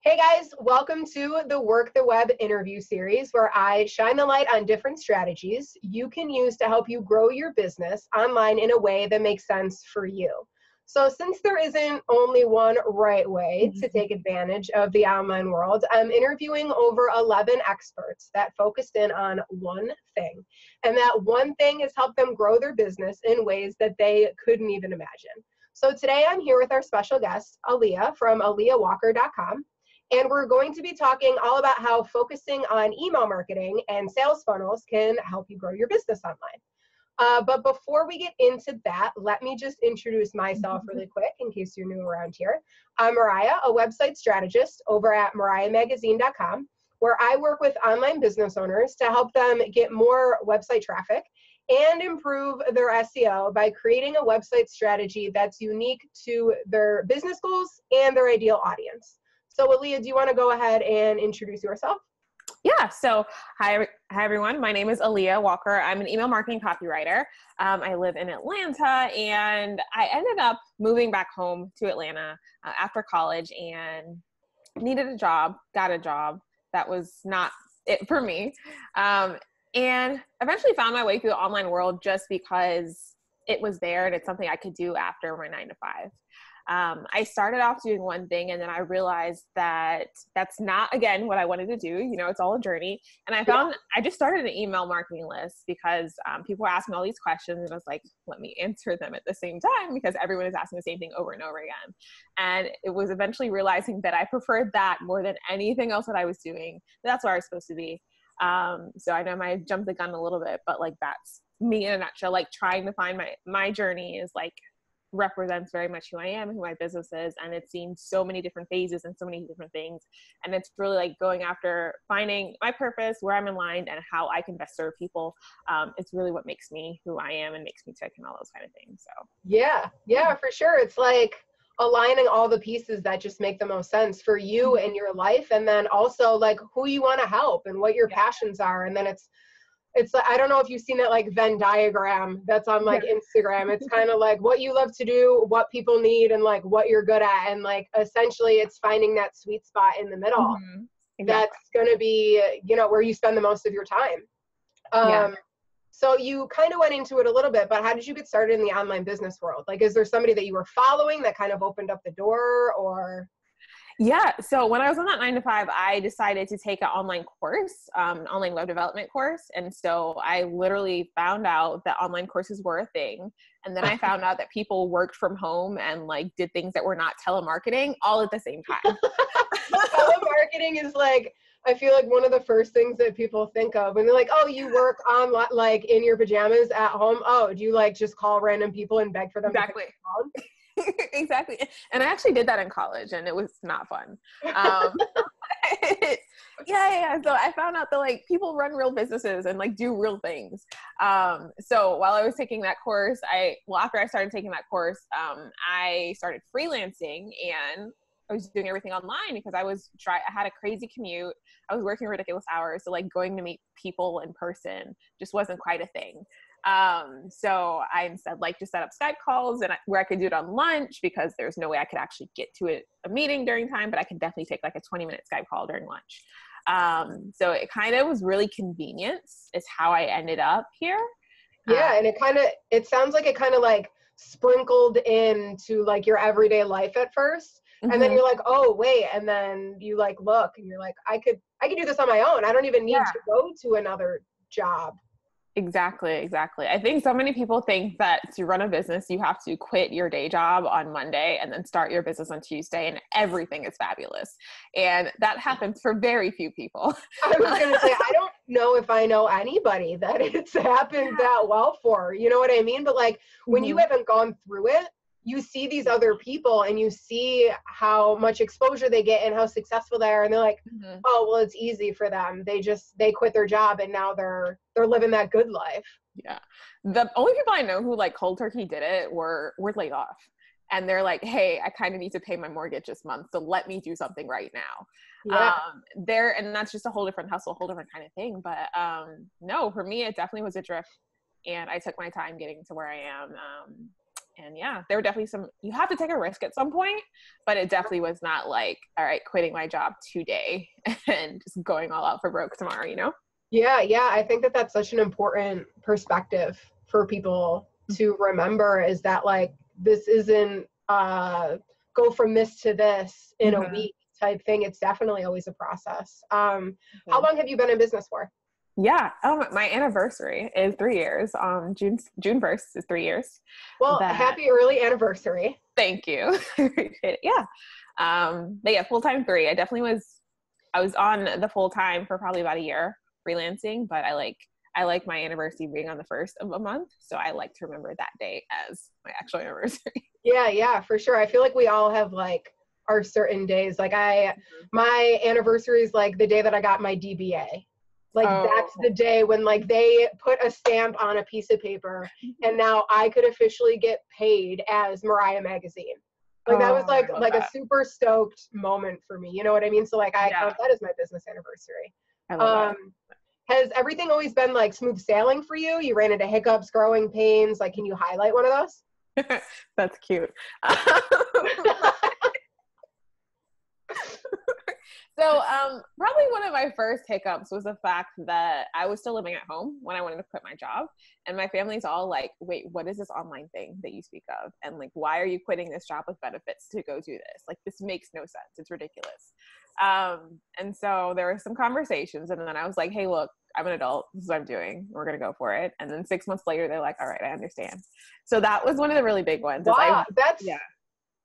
Hey guys, welcome to the Work the Web interview series where I shine the light on different strategies you can use to help you grow your business online in a way that makes sense for you. So since there isn't only one right way to take advantage of the online world, I'm interviewing over 11 experts that focused in on one thing. And that one thing has helped them grow their business in ways that they couldn't even imagine. So today I'm here with our special guest, Aaliyah from AaliyahWalker.com. And we're going to be talking all about how focusing on email marketing and sales funnels can help you grow your business online. But before we get into that, let me just introduce myself really quick in case you're new around here. I'm Mariah, a website strategist over at MariahMagazine.com, where I work with online business owners to help them get more website traffic and improve their SEO by creating a website strategy that's unique to their business goals and their ideal audience. So Aaliyah, do you want to go ahead and introduce yourself? Yeah. So hi everyone. My name is Aaliyah Walker. I'm an email marketing copywriter. I live in Atlanta, and I ended up moving back home to Atlanta after college and needed a job, got a job. That was not it for me. And eventually found my way through the online world just because it was there and it's something I could do after my 9 to 5. I started off doing one thing, and then I realized that that's not, again, what I wanted to do. You know, it's all a journey. And I just started an email marketing list because people were asking all these questions, and I was like, let me answer them at the same time because everyone is asking the same thing over and over again. And it was eventually realizing that I preferred that more than anything else that I was doing. That's where I was supposed to be. So I know I might have jumped the gun a little bit, but like that's me in a nutshell. Like trying to find my journey is like represents very much who I am and who my business is. And it's seen so many different phases and so many different things. And it's really like going after finding my purpose, where I'm aligned, and how I can best serve people. It's really what makes me who I am and makes me tick and all those kind of things. So Yeah, for sure. It's like aligning all the pieces that just make the most sense for you and your life, and then also like who you want to help and what your passions are. And then it's like, I don't know if you've seen that like Venn diagram that's on like Instagram. It's kind of like what you love to do, what people need, and like what you're good at. And like essentially it's finding that sweet spot in the middle. Exactly. That's going to be, where you spend the most of your time. So you kind of went into it a little bit, but how did you get started in the online business world? Like, is there somebody that you were following that kind of opened up the door, or? Yeah. So when I was on that 9 to 5, I decided to take an online course, an online web development course. And so I literally found out that online courses were a thing. And then I found out that people worked from home and like did things that were not telemarketing all at the same time. Telemarketing is like, I feel like one of the first things that people think of when they're like, oh, you work online, like in your pajamas at home. Oh, do you like just call random people and beg for them? Exactly. To pick the phone? Exactly. And I actually did that in college, and it was not fun. Yeah. So I found out that like people run real businesses and like do real things. So while I was taking that course, after I started taking that course, I started freelancing, and I was doing everything online because I had a crazy commute. I was working ridiculous hours. So like going to meet people in person just wasn't quite a thing. So I instead like just set up Skype calls where I could do it on lunch because there's no way I could actually get to a meeting during time, but I could definitely take like a 20-minute Skype call during lunch. So it kind of was really convenience is how I ended up here. Yeah. And it sounds like it kind of like sprinkled into like your everyday life at first. And then you're like, oh, wait. And then you like, look, and you're like, I could do this on my own. I don't even need to go to another job. Exactly. I think so many people think that to run a business, you have to quit your day job on Monday and then start your business on Tuesday and everything is fabulous. And that happens for very few people. I was going to say, I don't know if I know anybody that it's happened that well for, you know what I mean? But like when you haven't gone through it, you see these other people and you see how much exposure they get and how successful they are. And they're like, oh, well, it's easy for them. They quit their job and now they're living that good life. Yeah. The only people I know who like cold turkey did it were laid off. And they're like, hey, I kind of need to pay my mortgage this month. So let me do something right now. Yeah. And that's just a whole different hustle, a whole different kind of thing. But no, for me, it definitely was a drift. And I took my time getting to where I am. And yeah, there were definitely you have to take a risk at some point, but it definitely was not like, all right, quitting my job today and just going all out for broke tomorrow, you know? Yeah, yeah. I think that that's such an important perspective for people to remember, is that like this isn't go from this to this in a Mhm. week type thing. It's definitely always a process. How Mhm. long have you been in business for? Yeah. My anniversary is 3 years. June 1st is 3 years. Well, That happy early anniversary. Thank you. I appreciate it. Yeah. But yeah, full time 3. I was on the full time for probably about a year freelancing, but I like my anniversary being on the first of a month. So I like to remember that day as my actual anniversary. Yeah, yeah, for sure. I feel like we all have like our certain days. Like my anniversary is like the day that I got my DBA. Like Oh, that's the day when like they put a stamp on a piece of paper and now I could officially get paid as Mariah Magazine. Like that was oh, I love like a that. super stoked moment for me. You know what I mean? So like I Yeah, count that as my business anniversary. I love that. Um, has everything always been like smooth sailing for you? You ran into hiccups, growing pains. Like, can you highlight one of those? That's cute. So, probably one of my first hiccups was the fact that I was still living at home when I wanted to quit my job. And my family's all like, wait, what is this online thing that you speak of? And like, why are you quitting this job with benefits to go do this? Like, this makes no sense. It's ridiculous. And so there were some conversations. And then I was like, hey, look, I'm an adult. This is what I'm doing. We're going to go for it. And then 6 months later, they're like, all right, I understand. So that was one of the really big ones. Wow, Yeah.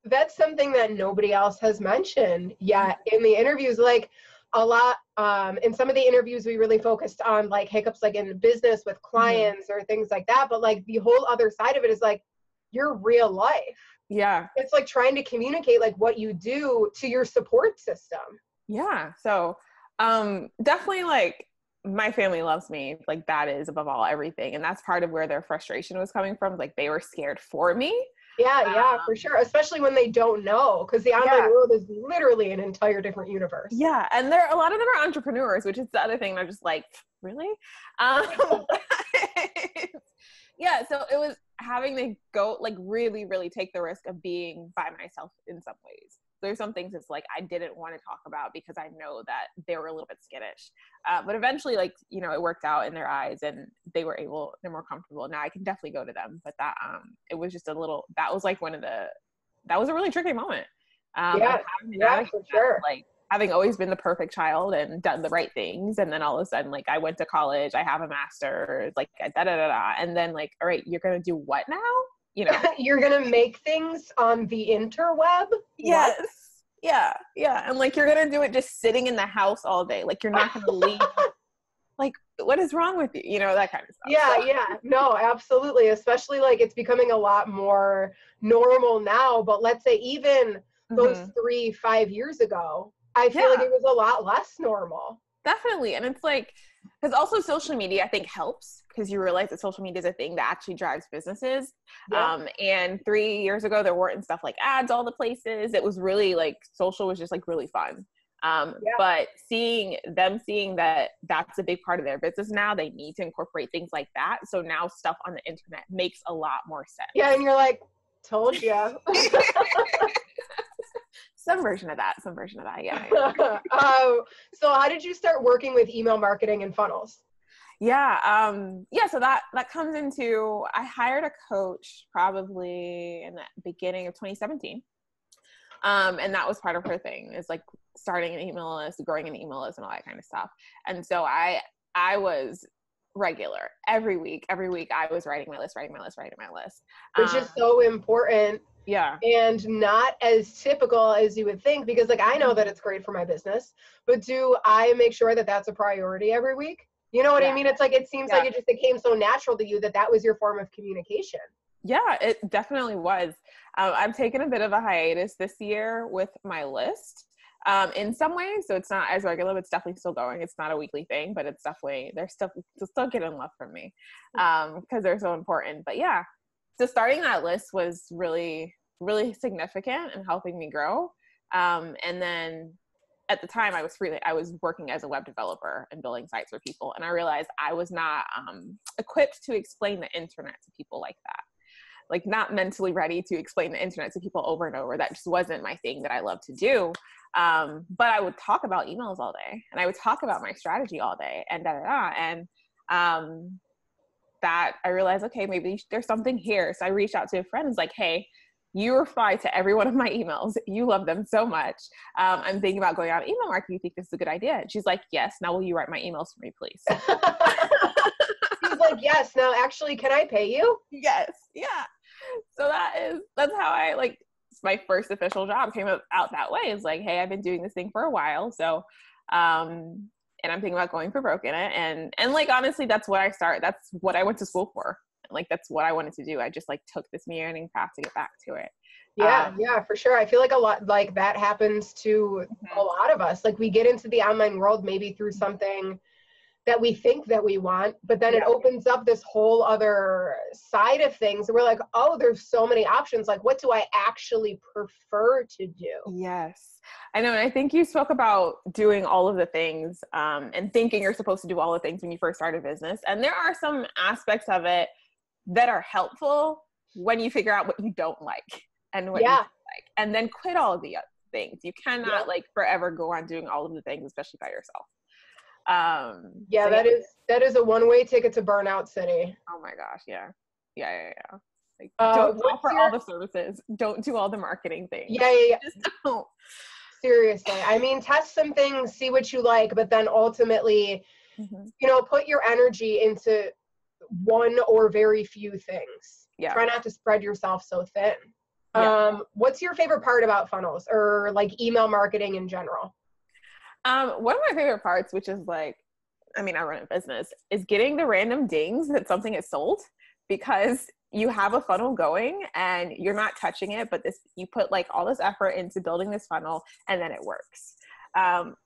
that's something that nobody else has mentioned yet in the interviews. Like a lot, in some of the interviews, we really focused on like hiccups, like in business with Mhm. clients or things like that. But like the whole other side of it is like your real life. Yeah. It's like trying to communicate like what you do to your support system. Yeah. So, definitely like my family loves me. Like that is above all everything. And that's part of where their frustration was coming from. Like they were scared for me. Yeah, yeah, for Um, sure. Especially when they don't know, because the online yeah. world is literally an entire different universe. Yeah. And a lot of them are entrepreneurs, which is the other thing. They're just like, really? But yeah. So it was having to go like really, really take the risk of being by myself in some ways. There's some things it's like I didn't want to talk about because I know that they were a little bit skittish. But eventually, like, you know, it worked out in their eyes and they're more comfortable. Now I can definitely go to them. But it was just that was like that was a really tricky moment of Yeah, having to yeah, navigate for that. sure. Like, having always been the perfect child and done the right things. And then all of a sudden, like, I went to college, I have a master's, like, da da da da. And then, like, all right, you're going to do what now? You know? You're gonna make things on the interweb? What? Yes. Yeah. Yeah. And like, you're going to do it just sitting in the house all day. Like, you're not going to leave. Like, what is wrong with you? You know, that kind of stuff. Yeah, So, yeah. No, absolutely. Especially like it's becoming a lot more normal now. But let's say even those mhm. 3, 5 years ago, I feel like Yeah. it was a lot less normal. Definitely. And it's like, because also social media, I think, helps because you realize that social media is a thing that actually drives businesses. Yeah. And 3 years ago, there weren't stuff like ads all the places. It was really like social was just like really fun. Yeah. But seeing that that's a big part of their business now, they need to incorporate things like that. So now stuff on the internet makes a lot more Yeah. And sense. you're like, told you. Some version of that. Some version of that. Yeah. So how did you start working with email marketing and funnels? Yeah, so that comes into, I hired a coach probably in the beginning of 2017. And that was part of her thing, is like starting an email list, growing an email list, and all that kind of stuff. And so I was regular every week I was writing my list. Which um is so important yeah. and not as typical as you would think, because like I know that it's great for my business, but do I make sure that that's a priority every week? You know what I Yeah. mean? It's like it seems Yeah. like it just became so natural to you that that was your form of communication. Yeah, it definitely was. I've taken a bit of a hiatus this year with my list, in some ways. So it's not as regular, but it's definitely still going. It's not a weekly thing, but it's definitely, they're still getting love from me, because they're so important. But yeah, so starting that list was really, really significant in helping me grow. And then at the time I was working as a web developer and building sites for people. And I realized I was not equipped to explain the internet to people like that. like not mentally ready to explain the internet to people over and over. That just wasn't my thing that I love to do. But I would talk about emails all day, and I would talk about my strategy all day, and and that I realized, okay, maybe there's something here. So I reached out to a friend and was like, hey, you reply to every one of my emails. You love them so much. I'm thinking about going out email marketing. You think this is a good idea? And she's like, yes. Now will you write my emails for me, please? She's like, yes. Now, actually, can I pay you? Yes. Yeah. So that's how I like, my first official job came out that way. It's like, hey, I've been doing this thing for a while. So, and I'm thinking about going for broke in it. And like, honestly, that's what I went to school for. Like, that's what I wanted to do. I just like took this meandering path to get back to it. Yeah, yeah, for sure. I feel like a lot like that happens to a lot of us. Like we get into the online world maybe through something that we think that we want, but then it opens up this whole other side of things. And we're like, oh, there's so many options. Like, what do I actually prefer to do? Yes, I know. And I think you spoke about doing all of the things and thinking you're supposed to do all the things when you first start a business. And there are some aspects of it that are helpful when you figure out what you don't like and what you like, and then quit all of the other things. You cannot like forever go on doing all of the things, especially by yourself. That is a one-way ticket to burnout city. Oh my gosh. Yeah. Like, don't offer all the services. Don't do all the marketing things. Just don't. Seriously. I mean, test some things, see what you like, but then ultimately, put your energy into one or very few things. Try not to spread yourself so thin. What's your favorite part about funnels or like email marketing in general? One of my favorite parts, which is like, I mean, I run a business, is getting the random dings that something is sold, because you have a funnel going and you're not touching it, but you put like all this effort into building this funnel and then it works.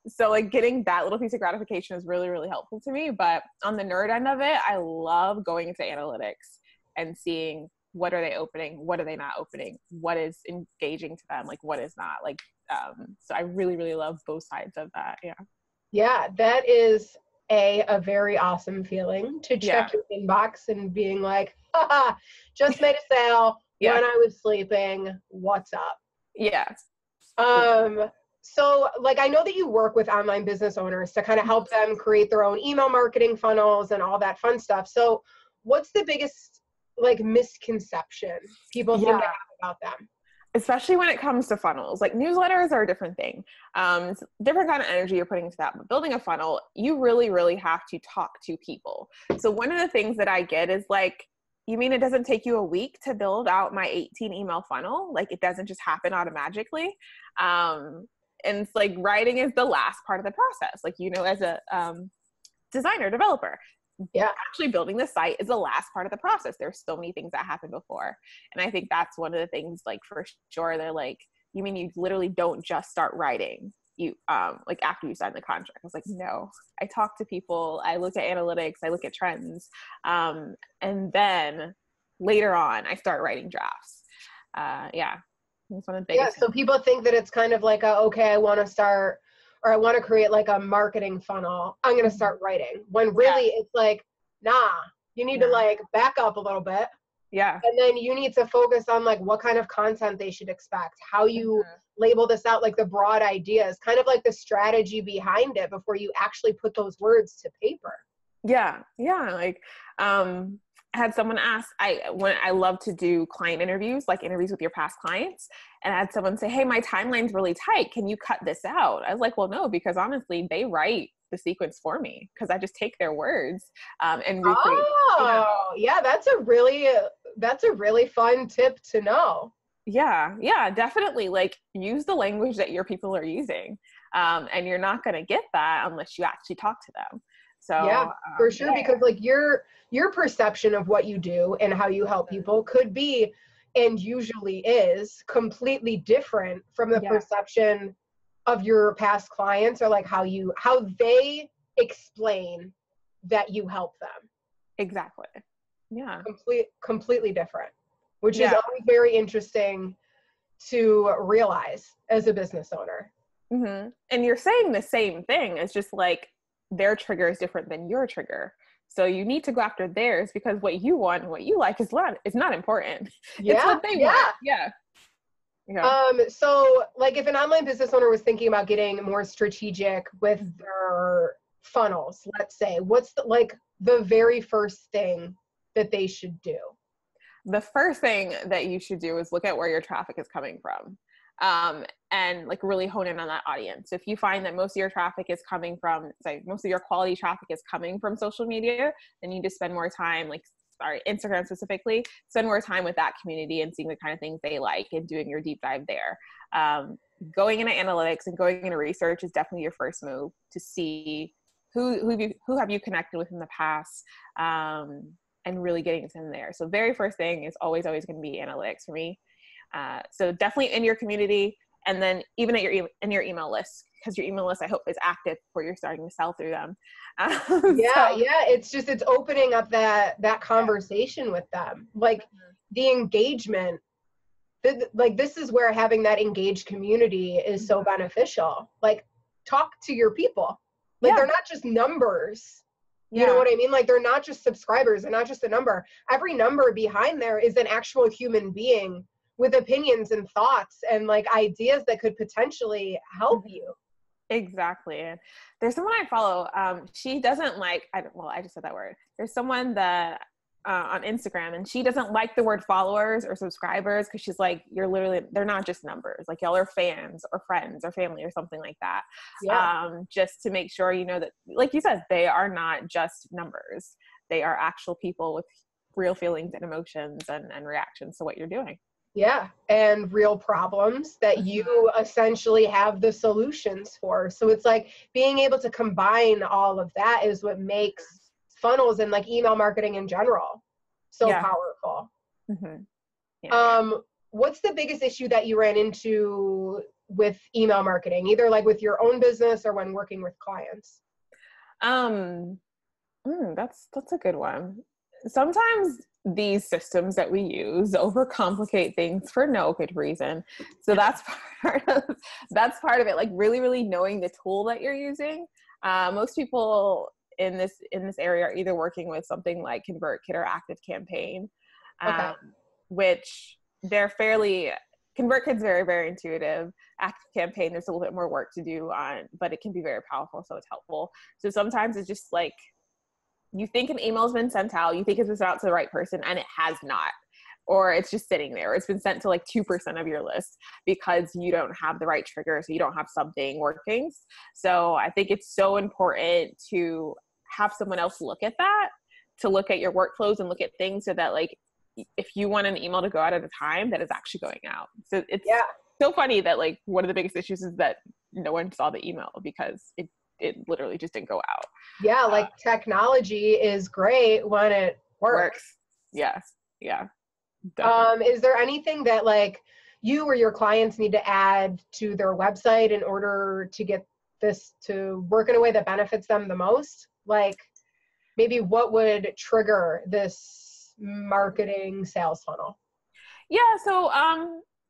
So like getting that little piece of gratification is really, really helpful to me. But on the nerd end of it, I love going into analytics and seeing what are they opening, what are they not opening, what is engaging to them, like what is not, like, so I really, really love both sides of that. Yeah, that is a very awesome feeling to check your inbox and being like, haha, just made a sale when I was sleeping. What's up? So like, I know that you work with online business owners to kind of help them create their own email marketing funnels and all that fun stuff. So what's the biggest like misconception people seem to have about them? Especially when it comes to funnels, like newsletters are a different thing. It's a different kind of energy you're putting into that. But building a funnel, you really, really have to talk to people. So one of the things that I get is like, you mean it doesn't take you a week to build out my 18 email funnel? Like it doesn't just happen automatically. And it's like writing is the last part of the process. Like, as a designer, developer, actually building the site is the last part of the process. There's so many things that happen before. And I think that's one of the things, like, for sure, they're like, you mean you literally don't just start writing you like after you sign the contract? I was like, no, I talk to people, I look at analytics, I look at trends, and then later on I start writing drafts. It's one of the biggest so people think that it's kind of like I want to start, or I want to create like a marketing funnel, I'm going to start writing, when really it's like, nah, you need to like back up a little bit. And then you need to focus on like what kind of content they should expect, how you label this out, like the broad ideas, kind of like the strategy behind it before you actually put those words to paper. Like, I had someone ask, I love to do client interviews, like interviews with your past clients. And I had someone say, hey, my timeline's really tight. Can you cut this out? I was like, well, no, because honestly, they write the sequence for me, because I just take their words and recreate. That's a really fun tip to know. Definitely. Like, use the language that your people are using. And you're not going to get that unless you actually talk to them. So for sure, because like your perception of what you do and how you help people could be, and usually is, completely different from the perception of your past clients, or like how they explain that you help them. Exactly. Completely different, which is always very interesting to realize as a business owner. And you're saying the same thing. It's just like their trigger is different than your trigger. So you need to go after theirs, because what you want, what you like is not important. Yeah. It's what they want. Yeah. Yeah. So like if an online business owner was thinking about getting more strategic with their funnels, let's say, what's the very first thing that they should do? The first thing that you should do is look at where your traffic is coming from. And like really hone in on that audience. So if you find that most of your traffic is coming from, most of your quality traffic is coming from social media, then you need to spend more time, Instagram specifically, spend more time with that community and seeing the kind of things they like and doing your deep dive there. Going into analytics and going into research is definitely your first move to see who have you connected with in the past, and really getting them there. So very first thing is always going to be analytics for me. So definitely in your community, and then even at in your email list, because your email list, I hope, is active before you're starting to sell through them. It's opening up that conversation with them, like the engagement. This is where having that engaged community is so beneficial. Like, talk to your people. Like, they're not just numbers. You know what I mean? Like, they're not just subscribers. They're not just a number. Every number behind there is an actual human being with opinions and thoughts and like ideas that could potentially help you. Exactly. And there's someone I follow. She doesn't like, I just said that word. There's someone that on Instagram, and she doesn't like the word followers or subscribers, because she's like, they're not just numbers. Like, y'all are fans or friends or family or something like that. Just to make sure, that, like you said, they are not just numbers. They are actual people with real feelings and emotions and reactions to what you're doing. Yeah, and real problems that you essentially have the solutions for. So it's like being able to combine all of that is what makes funnels and like email marketing in general so powerful. What's the biggest issue that you ran into with email marketing, either like with your own business or when working with clients? That's a good one. Sometimes these systems that we use overcomplicate things for no good reason. So that's part of it. Like, really, really knowing the tool that you're using. Most people in this area are either working with something like ConvertKit or ActiveCampaign, which ConvertKit's very, very intuitive. ActiveCampaign, there's a little bit more work to do on, but it can be very powerful, so it's helpful. So sometimes it's just like, you think an email's been sent out, you think it's been sent out to the right person, and it has not. Or it's just sitting there. It's been sent to like 2% of your list because you don't have the right trigger, so you don't have something working. So I think it's so important to have someone else look at that, to look at your workflows and look at things, so that like, if you want an email to go out at a time, that is actually going out. So it's so funny that like one of the biggest issues is that no one saw the email because it literally just didn't go out. Yeah, like technology is great when it works. Yes. Yeah. Definitely. Is there anything that like you or your clients need to add to their website in order to get this to work in a way that benefits them the most? Like, maybe what would trigger this marketing sales funnel? Yeah. So,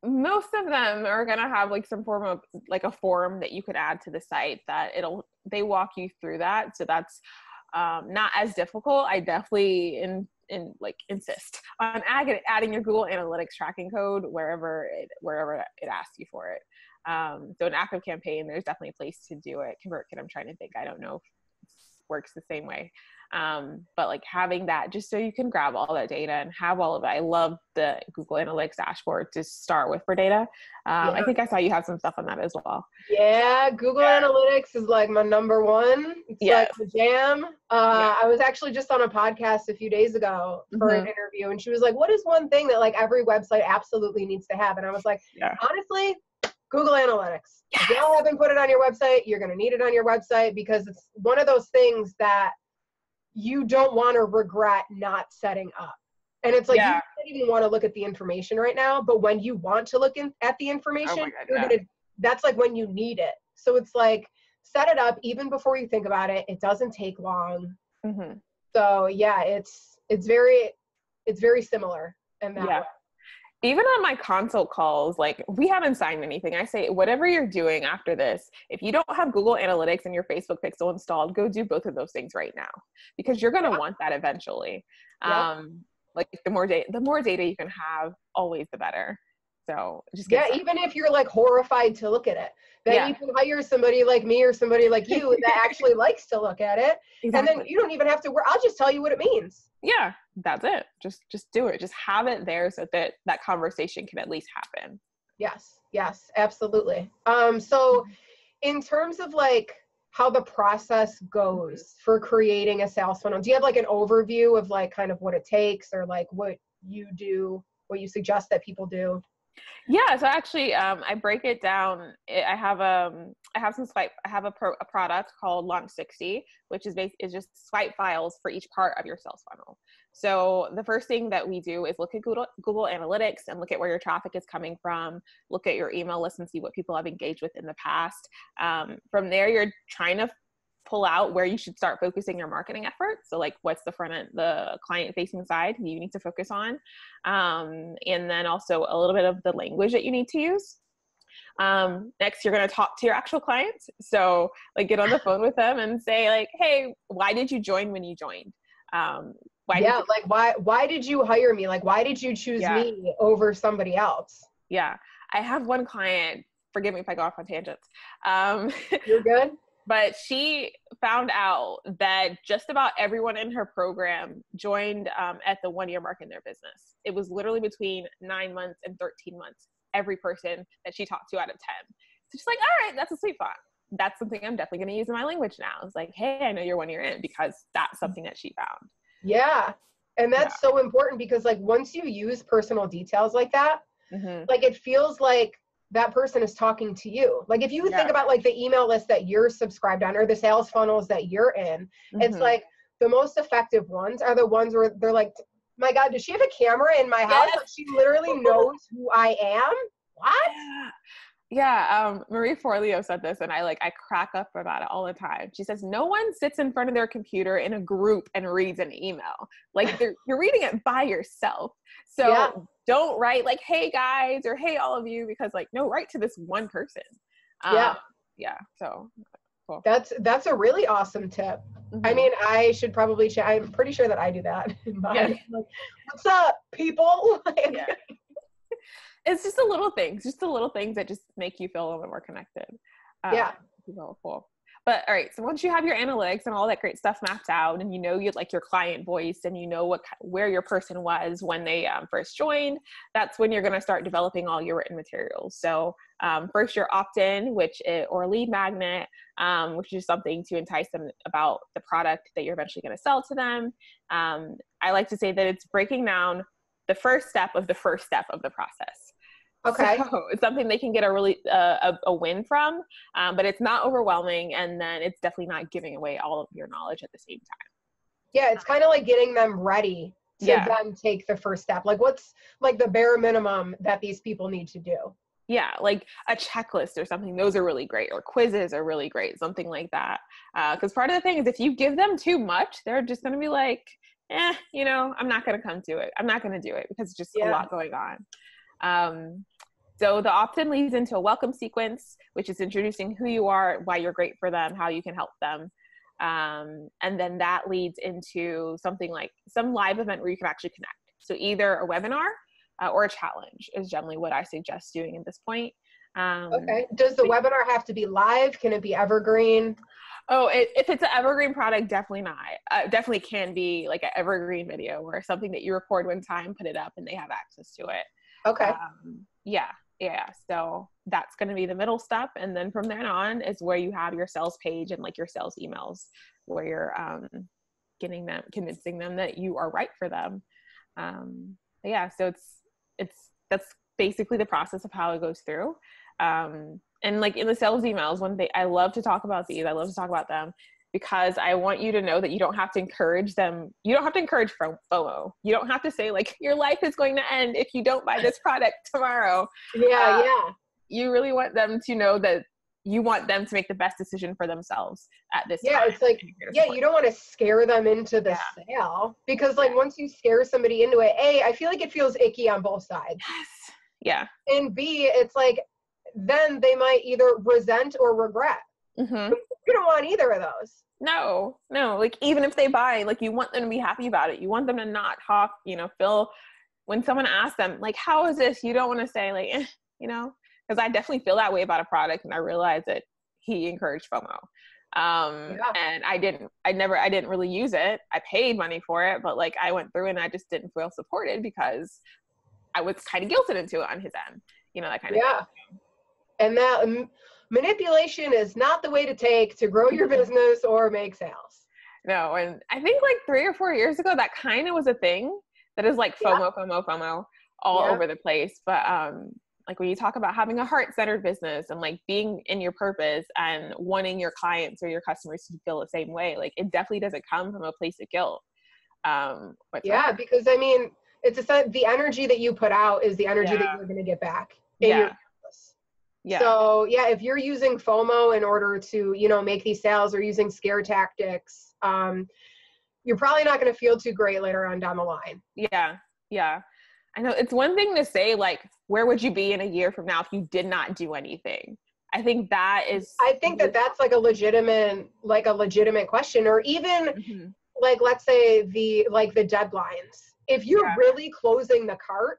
most of them are going to have like some form of like a form that you could add to the site that they walk you through that. So that's not as difficult. I definitely insist on adding your Google Analytics tracking code wherever it asks you for it. So an ActiveCampaign, there's definitely a place to do it. ConvertKit, I'm trying to think. I don't know if it works the same way. But like having that just so you can grab all that data and have all of it. I love the Google Analytics dashboard to start with for data. I think I saw you have some stuff on that as well. Yeah, Google Analytics is like my number one. It's like the jam. I was actually just on a podcast a few days ago for an interview, and she was like, what is one thing that like every website absolutely needs to have? And I was like, honestly, Google Analytics. If y'all haven't put it on your website, you're going to need it on your website, because it's one of those things that you don't want to regret not setting up. And it's like, you don't even want to look at the information right now, but when you want to look at the information, that's like when you need it. So it's like, set it up even before you think about it. It doesn't take long. So yeah, it's very similar in that way. Even on my consult calls, like we haven't signed anything. I say, whatever you're doing after this, if you don't have Google Analytics and your Facebook Pixel installed, go do both of those things right now, because you're going to want that eventually. Like the more data you can have, always the better. So just even if you're like horrified to look at it, then you can hire somebody like me or somebody like you that actually likes to look at it. Exactly. And then you don't even have to work. I'll just tell you what it means. Yeah, that's it. Just do it. Just have it there so that that conversation can at least happen. Yes, absolutely. So in terms of like how the process goes for creating a sales funnel, do you have like an overview of like kind of what it takes, or like what you do, what you suggest that people do? Yeah, so actually, I break it down. I have a product called Launch 60, which is just swipe files for each part of your sales funnel. So the first thing that we do is look at Google Analytics and look at where your traffic is coming from. Look at your email list and see what people have engaged with in the past. From there, you're trying to pull out where you should start focusing your marketing efforts. So like what's the front end, the client facing side you need to focus on. And then also a little bit of the language that you need to use. Next, you're going to talk to your actual clients. So like get on the phone with them and say like, hey, why did you join when you joined? Why did you hire me? Like, why did you choose me over somebody else? Yeah. I have one client, forgive me if I go off on tangents. You're good. But she found out that just about everyone in her program joined at the 1 year mark in their business. It was literally between 9 months and 13 months, every person that she talked to out of 10. So she's like, all right, that's a sweet spot. That's something I'm definitely going to use in my language now. It's like, hey, I know you're 1 year in, because that's something that she found. Yeah. And that's so important, because like once you use personal details like that, like it feels like that person is talking to you. Like if you think about like the email list that you're subscribed on, or the sales funnels that you're in, it's like the most effective ones are the ones where they're like, my God, does she have a camera in my house? Like she literally knows who I am? What? Yeah. Marie Forleo said this, and I crack up about it all the time. She says, no one sits in front of their computer in a group and reads an email. Like you're reading it by yourself. So don't write like, hey guys, or hey all of you, because like, no, write to this one person. So cool. That's a really awesome tip. I mean, I should probably I'm pretty sure that I do that. Like, what's up, people? It's just the little things that just make you feel a little bit more connected. Cool. But all right, so once you have your analytics and all that great stuff mapped out, and you know you like your client voice, and you know where your person was when they first joined, that's when you're going to start developing all your written materials. So first, your opt-in, or lead magnet, which is something to entice them about the product that you're eventually going to sell to them. I like to say that it's breaking down the first step of the process. Okay. So it's something they can get a really a win from, but it's not overwhelming, and then it's definitely not giving away all of your knowledge at the same time. Yeah, it's kind of like getting them ready to then take the first step. Like what's like the bare minimum that these people need to do? Yeah, like a checklist or something. Those are really great, or quizzes are really great, something like that. Because part of the thing is if you give them too much, they're just going to be like, I'm not going to come to it. I'm not going to do it because it's just a lot going on. So the opt-in leads into a welcome sequence, which is introducing who you are, why you're great for them, how you can help them. And then that leads into something like some live event where you can actually connect. So either a webinar or a challenge is generally what I suggest doing at this point. Okay. Does the webinar have to be live? Can it be evergreen? Oh, if it's an evergreen product, definitely not. Definitely can be like an evergreen video or something that you record one time, put it up, and they have access to it. Okay. So that's going to be the middle step. And then from then on is where you have your sales page and like your sales emails where you're convincing them that you are right for them. So that's basically the process of how it goes through. And like in the sales emails, I love to talk about these. I love to talk about them because I want you to know that you don't have to encourage them. You don't have to encourage FOMO. You don't have to say like, your life is going to end if you don't buy this product tomorrow. You really want them to know that you want them to make the best decision for themselves at this Yeah, time. it's like, yeah, you don't want to scare them into the sale, because like once you scare somebody into it, A, I feel like it feels icky on both sides. Yes. Yeah. And B, it's like, then they might either resent or regret. Mm-hmm. You don't want either of those. No, like even if they buy, like you want them to be happy about it. You want them to not talk, feel when someone asks them, like, how is this? You don't want to say like, because I definitely feel that way about a product, and I realized that he encouraged FOMO. And I didn't really use it. I paid money for it, but like I went through and I just didn't feel supported because I was kind of guilted into it on his end, that kind of thing. And that manipulation is not the way to take to grow your business or make sales. No, and I think like 3 or 4 years ago, that kind of was a thing that is like FOMO all over the place. But like when you talk about having a heart-centered business and like being in your purpose and wanting your clients or your customers to feel the same way, like it definitely doesn't come from a place of guilt. Because I mean, it's the energy that you put out is the energy that you're going to get back in your business. Yeah. So if you're using FOMO in order to, make these sales, or using scare tactics, you're probably not going to feel too great later on down the line. Yeah. I know it's one thing to say, like, where would you be in a year from now if you did not do anything? I think that's like a legitimate question, or even like, let's say the deadlines. If you're really closing the cart,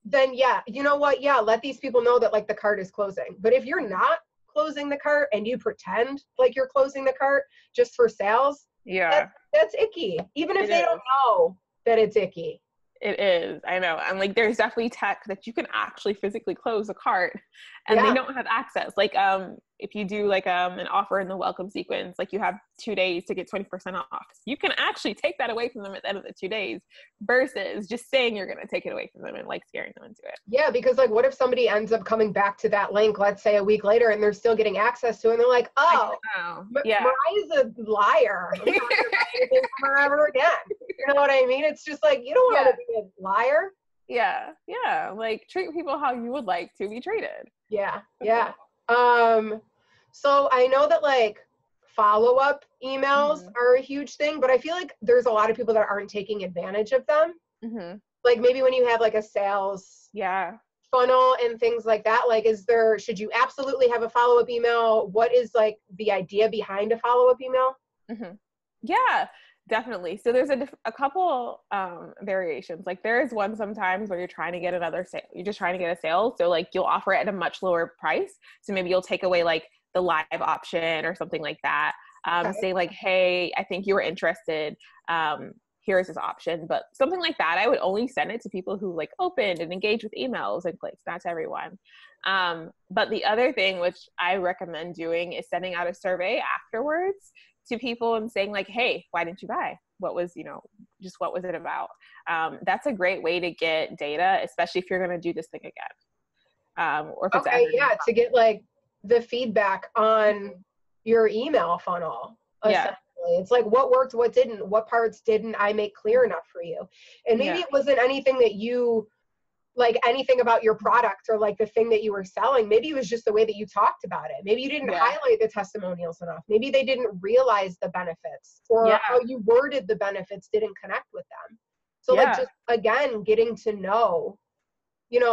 then you know what? Let these people know that like the cart is closing. But if you're not closing the cart and you pretend like you're closing the cart just for sales, that's icky. Even if they don't know that it's icky. It is. I know. And like, there's definitely tech that you can actually physically close a cart and they don't have access. Like, if you do like, an offer in the welcome sequence, like you have 2 days to get 20% off. You can actually take that away from them at the end of the 2 days versus just saying you're going to take it away from them and like scaring them into it. Yeah. Because like, what if somebody ends up coming back to that link, let's say a week later, and they're still getting access to it, and they're like, Mariah's a liar. I'm not going to buy anything from her ever again. You know what I mean? It's just like, you don't want to be a liar. Yeah. Like treat people how you would like to be treated. Yeah. So I know that like follow-up emails are a huge thing, but I feel like there's a lot of people that aren't taking advantage of them. Like maybe when you have like a sales funnel and things like that, like should you absolutely have a follow-up email? What is like the idea behind a follow-up email? Yeah, definitely. So there's a couple variations. Like there is one sometimes where you're trying to get another sale. You're just trying to get a sale. So like you'll offer it at a much lower price. So maybe you'll take away like the live option or something like that. Say like, hey, I think you were interested. Here's this option. But something like that, I would only send it to people who like opened and engaged with emails and clicks, not to everyone. But the other thing, which I recommend doing, is sending out a survey afterwards to people and saying like, hey, why didn't you buy? What was, what was it about? That's a great way to get data, especially if you're going to do this thing again. Or if it's to get like the feedback on your email funnel. It's like what worked, what didn't, what parts didn't I make clear enough for you? And maybe it wasn't anything that you like, anything about your product or like the thing that you were selling. Maybe it was just the way that you talked about it. Maybe you didn't highlight the testimonials enough. Maybe they didn't realize the benefits, or how you worded the benefits didn't connect with them. So like just again, getting to know,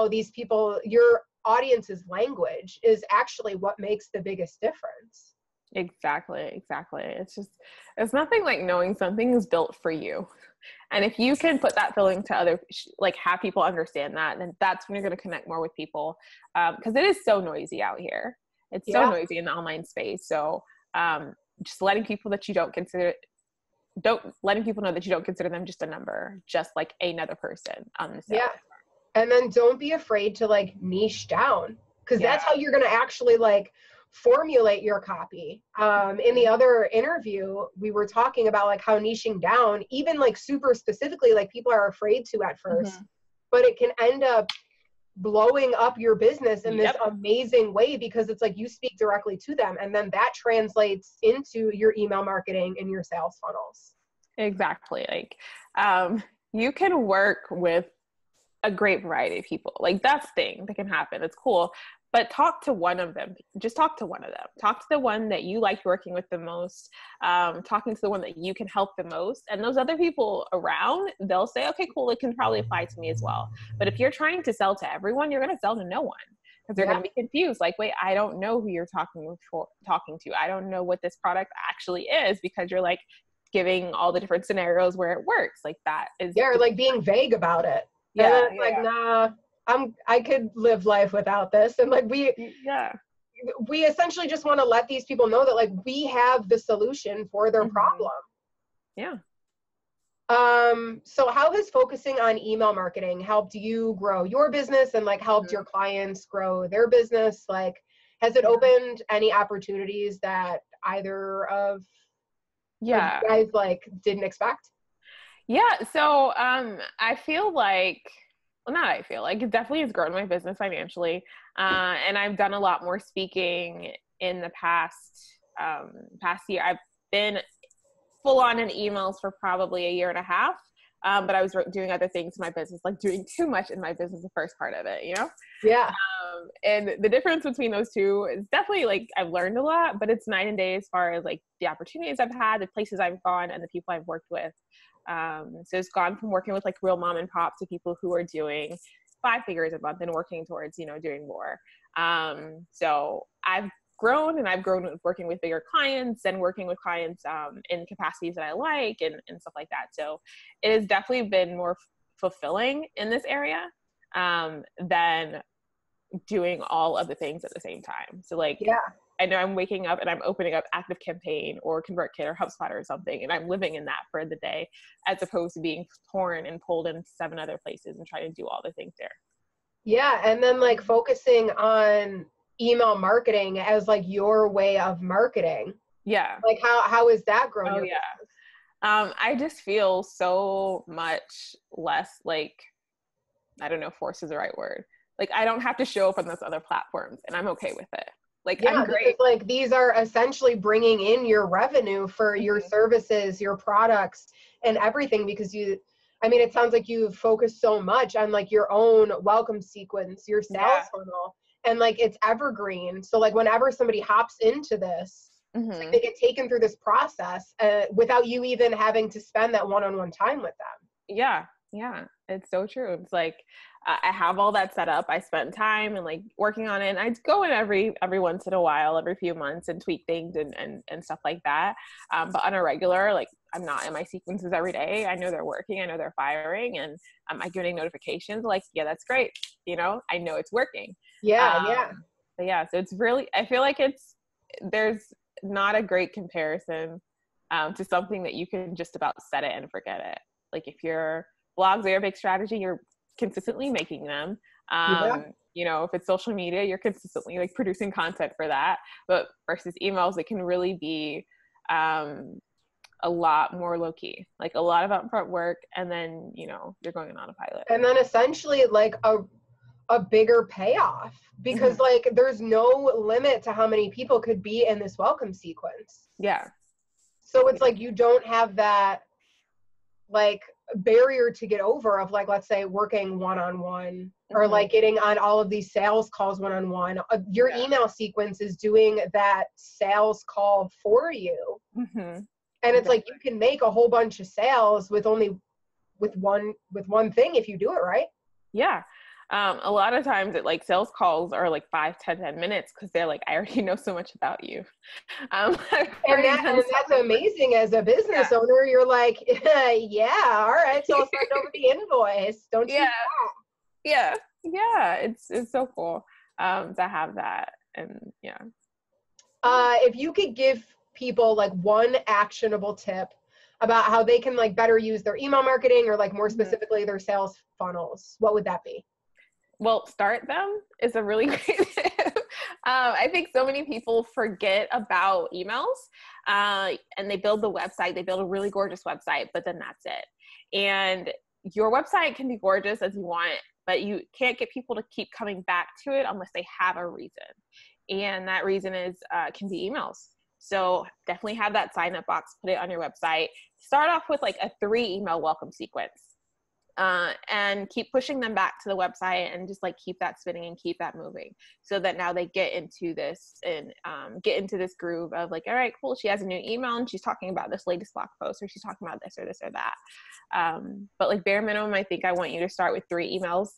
these people, your audience's language is actually what makes the biggest difference. Exactly. It's nothing like knowing something is built for you. And if you can put that feeling to other, like have people understand that, then that's when you're going to connect more with people. Cause it is so noisy out here. It's so noisy in the online space. So, just letting people know that you don't consider them just a number, just like another person on the sales. And then don't be afraid to like niche down, because that's how you're going to actually like formulate your copy. In the other interview, we were talking about like how niching down, even like super specifically, like people are afraid to at first, but it can end up blowing up your business in this amazing way, because it's like you speak directly to them, and then that translates into your email marketing and your sales funnels. Exactly. Like you can work with a great variety of people. Like that's the thing that can happen. It's cool. but talk to one of them. Just talk to one of them. Talk to the one that you liked working with the most, talking to the one that you can help the most. And those other people around, they'll say, okay, cool, it can probably apply to me as well. But if you're trying to sell to everyone, you're going to sell to no one, because they're going to be confused. Like, wait, I don't know who you're talking to. I don't know what this product actually is, because you're like giving all the different scenarios where it works. Like that is. Yeah, or like being vague about it. Yeah. And like, nah, I could live life without this. And like we essentially just want to let these people know that like we have the solution for their problem. Yeah. So how has focusing on email marketing helped you grow your business and like helped your clients grow their business? Like, has it opened any opportunities that either of you guys like didn't expect? Yeah. So I feel like, well, not I feel like, it definitely has grown my business financially. And I've done a lot more speaking in the past year. I've been full on in emails for probably a year and a half. But I was doing other things in my business, like doing too much in my business, the first part of it, you know? Yeah. And the difference between those two is definitely like, I've learned a lot, but it's night and day as far as like the opportunities I've had, the places I've gone, and the people I've worked with. So it's gone from working with like real mom and pop to people who are doing 5 figures a month and working towards, you know, doing more. So I've grown, and I've grown with working with bigger clients and working with clients in capacities that I like and stuff like that. So it has definitely been more fulfilling in this area than doing all of the things at the same time. So like, I know I'm waking up and I'm opening up ActiveCampaign or ConvertKit or HubSpot or something, and I'm living in that for the day, as opposed to being torn and pulled in 7 other places and trying to do all the things there. Yeah. And then like focusing on email marketing as like your way of marketing. Yeah. Like how is that growing? Oh, yeah. I just feel so much less like, I don't know if force is the right word. Like, I don't have to show up on those other platforms, and I'm okay with it. Like, I'm great. Because like these are essentially bringing in your revenue for your services, your products, and everything, because it sounds like you've focused so much on like your own welcome sequence, your sales funnel, and like it's evergreen. So like whenever somebody hops into this, it's like they get taken through this process without you even having to spend that one-on-one time with them. Yeah. Yeah. It's so true. It's like, I have all that set up. I spent time and like working on it, and I go in every once in a while, every few months, and tweak things and stuff like that. But on a regular, like, I'm not in my sequences every day. I know they're working. I know they're firing, and I'm getting notifications like, yeah, that's great. You know, I know it's working. But yeah, so it's really, I feel like there's not a great comparison to something that you can just about set it and forget it. Like, if your blogs are your big strategy, you're consistently making them. You know, if it's social media, you're consistently like producing content for that. But versus emails, it can really be a lot more low key, like a lot of upfront work, and then, you know, you're going on autopilot. And then essentially like a bigger payoff, because like there's no limit to how many people could be in this welcome sequence. Yeah. So it's like you don't have that like barrier to get over of like, let's say working one-on-one or like getting on all of these sales calls one-on-one. Your email sequence is doing that sales call for you. And it's like you can make a whole bunch of sales with one thing if you do it right. Yeah. A lot of times like sales calls are like 5, 10 minutes, because they're like, I already know so much about you. And that's amazing. As a business owner, you're like, yeah, all right, so I'll send over the invoice. Don't you? Yeah. It's so cool to have that. And if you could give people like one actionable tip about how they can like better use their email marketing, or like more specifically their sales funnels, what would that be? Well, start them is a really great tip. I think so many people forget about emails, and they build the website. They build a really gorgeous website, but then that's it. And your website can be gorgeous as you want, but you can't get people to keep coming back to it unless they have a reason. And that reason can be emails. So definitely have that sign up box, put it on your website. Start off with like a 3 email welcome sequence. and keep pushing them back to the website and just like keep that spinning and keep that moving, so that now they get into this and get into this groove of like, all right, cool, she has a new email and she's talking about this latest blog post, or she's talking about this or this or that. But like bare minimum, I think I want you to start with 3 emails,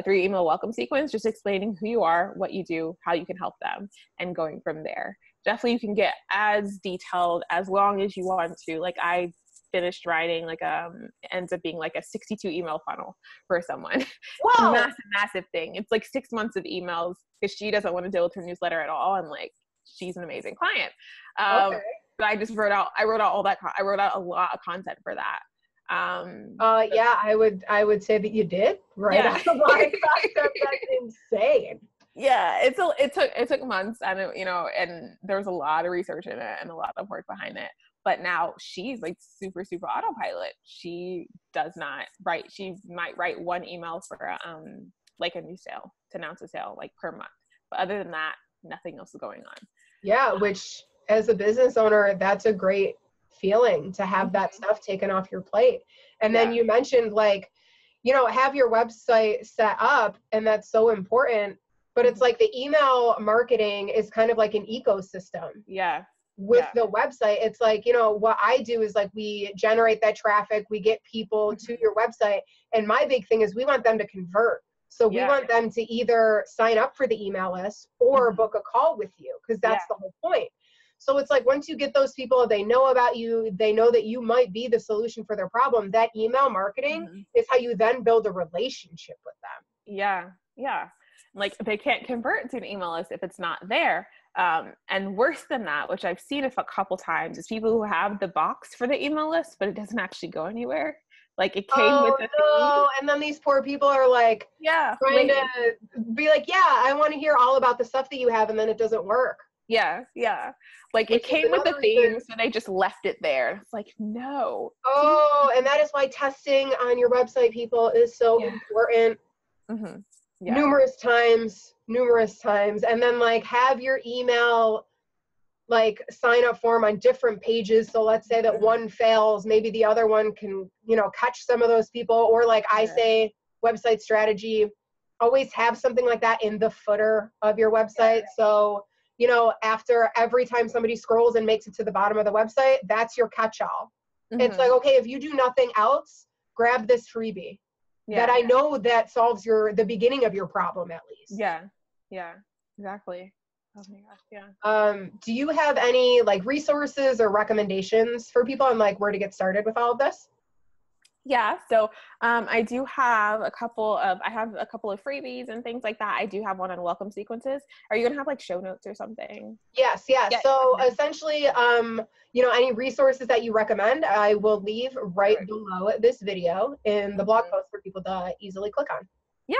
3 email welcome sequence, just explaining who you are, what you do, how you can help them, and going from there. Definitely you can get as detailed as long as you want to. Like I finished writing like it ends up being like a 62 email funnel for someone. Wow. massive thing. It's like 6 months of emails because she doesn't want to deal with her newsletter at all, and like she's an amazing client. Okay. But I wrote out all that. I wrote out a lot of content for that. Yeah, I would say that you did write out a lot of content. That's insane. Yeah, it took months, and and there was a lot of research in it and a lot of work behind it. But now she's like super autopilot. She does not write. She might write 1 email for like a new sale, to announce a sale, like per month. But other than that, nothing else is going on. Yeah, which as a business owner, that's a great feeling to have that stuff taken off your plate. And then you mentioned like, have your website set up, and that's so important. But it's like the email marketing is kind of like an ecosystem. Yeah. With the website, it's like, what I do is like we generate that traffic, we get people to your website. And my big thing is we want them to convert. So we want them to either sign up for the email list or book a call with you, because that's the whole point. So it's like once you get those people, they know about you, they know that you might be the solution for their problem. That email marketing is how you then build a relationship with them. Yeah. Yeah. Like they can't convert to an email list if it's not there. And worse than that, which I've seen a couple times, is people who have the box for the email list, but it doesn't actually go anywhere. Like it came with the feed. And then these poor people are like, trying to be like, I want to hear all about the stuff that you have, and then it doesn't work. Yeah. Like it came with the theme, so they just left it there. It's like, no. And that is why testing on your website, people, is so important. Numerous times. And then like have your email like sign up form on different pages. So let's say that one fails, maybe the other one can, catch some of those people. Or like I say, website strategy, always have something like that in the footer of your website. So, after every time somebody scrolls and makes it to the bottom of the website, that's your catch-all. It's like, okay, if you do nothing else, grab this freebie. That I know that solves the beginning of your problem at least. Yeah, exactly. Oh my gosh, yeah. Do you have any like resources or recommendations for people on like where to get started with all of this? Yeah, so I have a couple of freebies and things like that. I do have one on welcome sequences. Are you gonna have like show notes or something? Yes. So essentially, any resources that you recommend, I will leave right below this video in the blog post for people to easily click on. Yeah.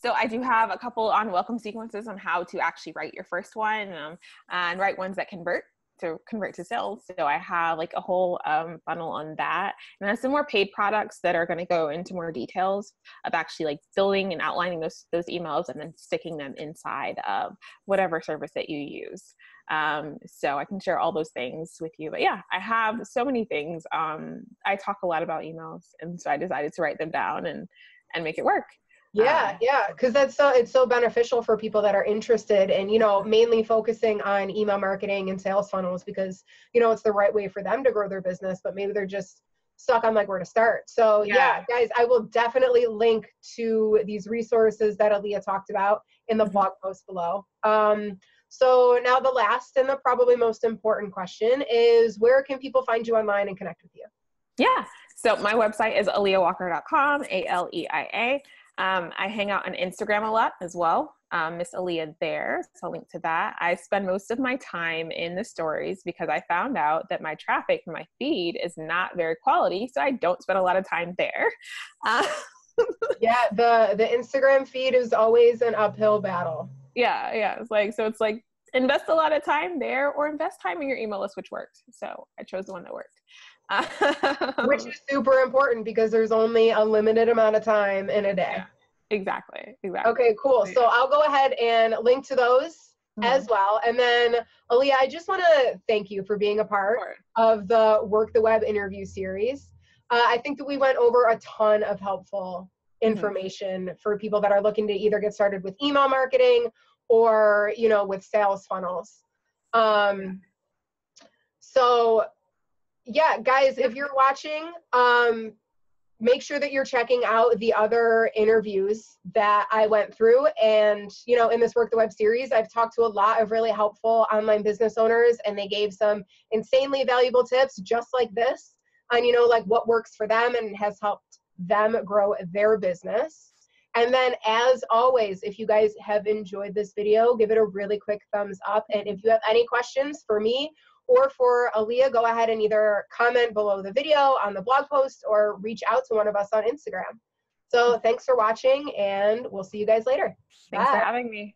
So I do have a couple on welcome sequences on how to actually write your first one and write ones that convert to sales. So I have like a whole funnel on that, and then some more paid products that are going to go into more details of actually like building and outlining those emails and then sticking them inside of whatever service that you use. So I can share all those things with you. But yeah, I have so many things. I talk a lot about emails, and so I decided to write them down and make it work. Yeah, because it's so beneficial for people that are interested in, mainly focusing on email marketing and sales funnels, because, it's the right way for them to grow their business, but maybe they're just stuck on like where to start. So guys, I will definitely link to these resources that Aaliyah talked about in the blog post below. So now the last and the probably most important question is, where can people find you online and connect with you? Yeah. So my website is AleaHawker.com, ALEIA. I hang out on Instagram a lot as well. Miss Aaliyah there. So I'll link to that. I spend most of my time in the stories because I found out that my traffic from my feed is not very quality. So I don't spend a lot of time there. Yeah. The Instagram feed is always an uphill battle. Yeah. It's like invest a lot of time there or invest time in your email list, which works. So I chose the one that worked. Which is super important because there's only a limited amount of time in a day. Yeah, exactly. Okay, cool. So I'll go ahead and link to those as well. And then Aaliyah, I just want to thank you for being a part of the Work the Web interview series. I think that we went over a ton of helpful information for people that are looking to either get started with email marketing or, you know, with sales funnels. So yeah, guys, if you're watching, make sure that you're checking out the other interviews that I went through. And, you know, in this Work the Web series, I've talked to a lot of really helpful online business owners, and they gave some insanely valuable tips just like this on, you know, like what works for them and has helped them grow their business. And then, as always, if you guys have enjoyed this video, give it a really quick thumbs up. And if you have any questions for me or for Aaliyah, go ahead and either comment below the video on the blog post or reach out to one of us on Instagram. So thanks for watching, and we'll see you guys later. Thanks Bye. for having me.